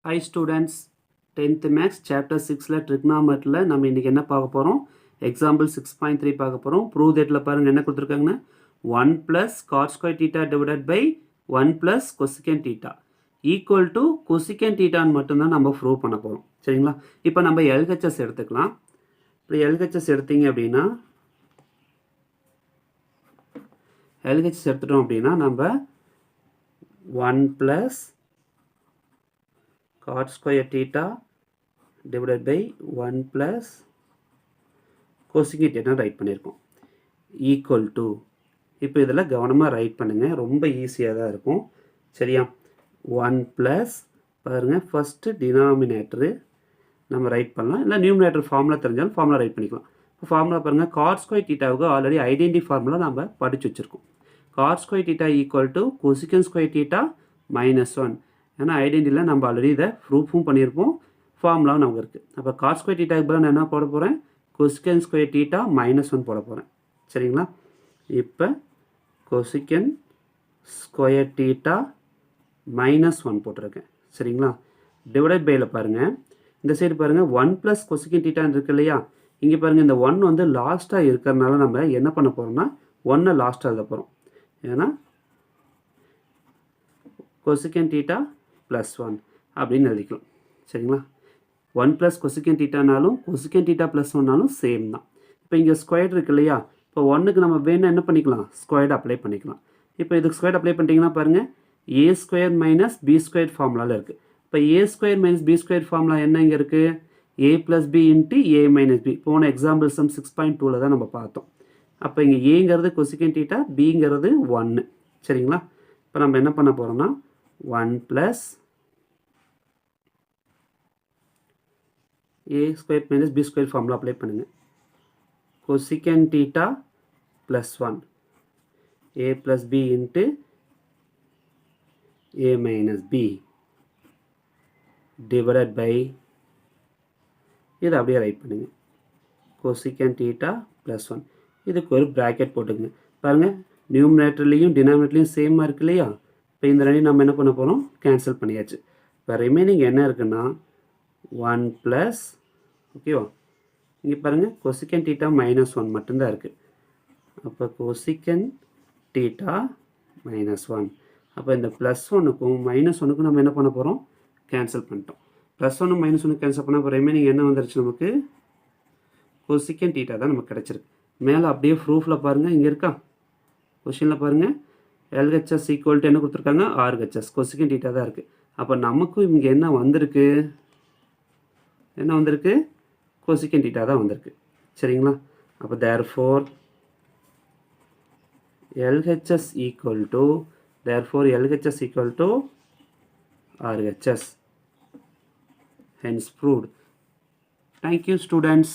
Hi students, 10th Maths Chapter 6ல Trigonometryல நம்ம இன்னைக்கு என்ன பார்க்க போகிறோம்? Example 6.3 பார்க்க போகிறோம். Prove thatல பாருங்க என்ன கொடுத்துருக்காங்கன்னா 1 plus cos square theta divided by 1 plus cosecant theta equal to cosecant theta மட்டும்தான் நம்ம ப்ரூவ் பண்ண போகிறோம். சரிங்களா? இப்போ நம்ம LHS எடுத்துக்கலாம். இப்போ LHS எடுத்தீங்க அப்படின்னா LHS எடுத்துட்டோம் அப்படின்னா நம்ம 1 plus cot square theta divided by 1 plus cosecant theta right பண்ணியிருக்கோம் ஈக்குவல் டு இப்போ இதில் கவனமாக ரைட் பண்ணுங்கள், ரொம்ப ஈஸியாக தான் இருக்கும். சரியா? 1 ப்ளஸ் பாருங்கள், ஃபஸ்ட்டு டினாமினேட்டரு நம்ம ரைட் பண்ணலாம், இல்லை நியூமினேட்டர் ஃபார்முலா தெரிஞ்சாலும் ஃபார்முலா ரைட் பண்ணிக்கலாம். இப்போ ஃபார்முலா பாருங்கள், காட் ஸ்கொயர் தீட்டாவுக்கு ஆல்ரெடி ஐடென்டி ஃபார்முலா நம்ம படித்து வச்சுருக்கோம். Cot square theta equal to cosec square theta -1. ஏன்னா ஐடென்டிட்டியில் நம்ம ஆல்ரெடி இதை ப்ரூஃபும் பண்ணியிருப்போம், ஃபார்முலாவும் நமக்கு இருக்குது. அப்போ காட் ஸ்கொயர் தீட்டாவுக்கு பதிலாக நான் என்ன போட போகிறேன்? கொசிகன் ஸ்கொயர் தீட்டா -1 போட போகிறேன். சரிங்களா? இப்போ கொசிகன் ஸ்கொயர் தீட்டா -1 போட்டிருக்கேன். சரிங்களா? டிவைடட் பையில் பாருங்கள், இந்த சைடு பாருங்கள் 1 ப்ளஸ் கொசிகன் தீட்டான்னு இருக்கு இல்லையா? இங்கே பாருங்கள், இந்த 1 வந்து லாஸ்ட்டாக இருக்கிறதுனால நம்ம என்ன பண்ண போகிறோம்னா 1 லாஸ்ட்டாக எழுத போகிறோம். ஏன்னா கொசிகன் தீட்டா +1 அப்படின்னு எழுதிக்கலாம். சரிங்களா? 1 ப்ளஸ் கொசிகன் தீட்டானாலும் கொசிகன் தீட்டா +1னாலும் சேம் தான். இப்போ இங்கே ஸ்கொயர் இருக்கு இல்லையா? இப்போ 1க்கு நம்ம வேணும் என்ன பண்ணிக்கலாம்? ஸ்கொயர்டு அப்ளை பண்ணிக்கலாம். இப்போ இதுக்கு ஸ்கொயர்டு அப்ளை பண்ணிட்டீங்கன்னா பாருங்கள், a square minus b square ஃபார்முலாவில் இருக்குது. இப்போ a square minus b square formula என்ன இங்கே இருக்குது? a plus b into a minus b. போன எக்ஸாம்பிள் சம் 6.2ல் தான் நம்ம பார்த்தோம். அப்போ இங்கே ஏங்கிறது கொசிகன் தீட்டா, பிங்கிறது 1. சரிங்களா? இப்போ நம்ம என்ன பண்ண போகிறோம்னா 1 plus a square minus b square formula apply பண்ணுங்கள். கொசிகன் theta +1 a plus b into a minus b divided by இதை அப்படியே ரைட் பண்ணுங்கள். கொசிகன் தீட்டா +1 இதுக்கு ஒரு ப்ராக்கெட் போட்டுங்க. பாருங்கள், நியூமினேட்டர்லேயும் டினாமினேட்டர்லேயும் சேமாக இருக்கு இல்லையா? இப்போ இந்த ரெண்டையும் நம்ம என்ன பண்ண போகிறோம்? கேன்சல் பண்ணியாச்சு. இப்போ ரிமைனிங் என்ன இருக்குன்னா 1 ப்ளஸ், ஓகேவா? இங்கே பாருங்கள், கொசிகன் தீட்டா -1 மட்டும்தான் இருக்குது. அப்போ கொசிகன் தீட்டா -1. அப்போ இந்த +1க்கும் -1க்கும் நம்ம என்ன பண்ண போகிறோம்? கேன்சல் பண்ணிட்டோம். +1 -1 கேன்சல் பண்ணால் இப்போ ரிமைனிங் என்ன வந்துருச்சு நமக்கு? கொசிகன் தீட்டா தான் நமக்கு கிடச்சிருக்கு. மேலே அப்படியே ப்ரூஃபில் பாருங்கள், இங்கே இருக்கா? கொஷினில் பாருங்கள், LHS ஈக்குவல் டு என்ன கொடுத்துருக்காங்க? RHS. கொசிகன் தீட்டா தான் இருக்குது. அப்போ நமக்கும் இங்கே என்ன வந்திருக்கு? என்ன வந்திருக்கு? கொசிகன் தீட்டா தான் வந்திருக்கு. சரிங்களா? அப்போ therefore LHS equal to RHS. Hence proved. Thank you students.